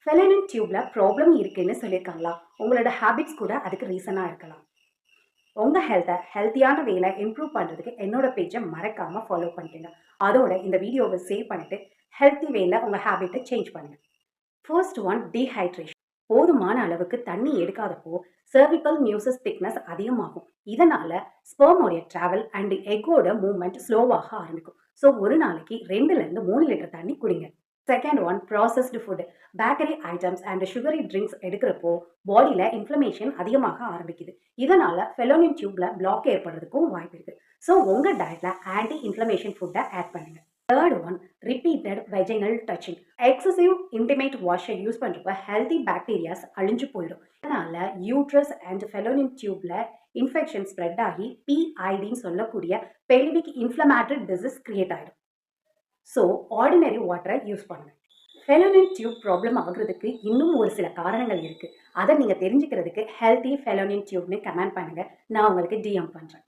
ஃபெலனின் டியூப்ல problem இருக்குன்னு சொல்லியிருக்காங்களா? உங்களோட ஹேபிட்ஸ் கூட அதுக்கு ரீசனாக இருக்கலாம். உங்கள் ஹெல்த்தியான வேலை இம்ப்ரூவ் பண்ணுறதுக்கு என்னோட பேஜை மறக்காமல் ஃபாலோ பண்ணிக்கோங்க. அதோட இந்த வீடியோவை சேவ் பண்ணிட்டு ஹெல்த்தி வேல உங்கள் ஹேபிட்டை சேஞ்ச் பண்ணுங்க. First one, dehydration. போதுமான அளவுக்கு தண்ணி எடுக்காதப்போ சர்விக்கல் மியூசஸ் திக்னஸ் அதிகமாகும். இதனால ஸ்பெர்மோடைய டிராவல் அண்ட் எக்கோட மூவ்மெண்ட் ஸ்லோவாக ஆரம்பிக்கும். ஸோ ஒரு நாளைக்கு 2லேருந்து 3 லிட்டர் தண்ணி குடிங்க. Second one, processed food. Bakery items and sugary drinks எடுக்கிறப்போ பாடியில் இன்ஃப்ளமேஷன் அதிகமாக ஆரம்பிக்குது. இதனால ஃபெலோனின் டியூப்ல பிளாக் ஏற்படுறதுக்கும் வாய்ப்பு இருக்கு. ஸோ உங்கள் டயட்ல ஆன்டி இன்ஃப்ளமேஷன் ஃபுட்டை ஆட் பண்ணுங்க. Third one, repeated vaginal touching. Excessive intimate வாஷை யூஸ் பண்ணுறப்ப ஹெல்தி பாக்டீரியாஸ் அழிஞ்சு போயிடும். அதனால யூட்ரஸ் அண்ட் ஃபெலோனின் டியூப்ல இன்ஃபெக்ஷன் ஸ்ப்ரெட் ஆகி பிஐடின்னு சொல்லக்கூடிய பெல்விக் இன்ஃப்ளமேட்டரி டிசீஸ் கிரியேட் ஆகிடும். ஸோ ஆர்டினரி வாட்டரை யூஸ் பண்ணுங்க. ஃபெலோனின் டியூப் ப்ராப்ளம் ஆகுறதுக்கு இன்னும் ஒரு சில காரணங்கள் இருக்குது. அதை நீங்கள் தெரிஞ்சுக்கிறதுக்கு ஹெல்த்தி ஃபெலோனின் டியூப்னு கமெண்ட் பண்ணுங்கள். நான் உங்களுக்கு டிஎம் பண்ணுறேன்.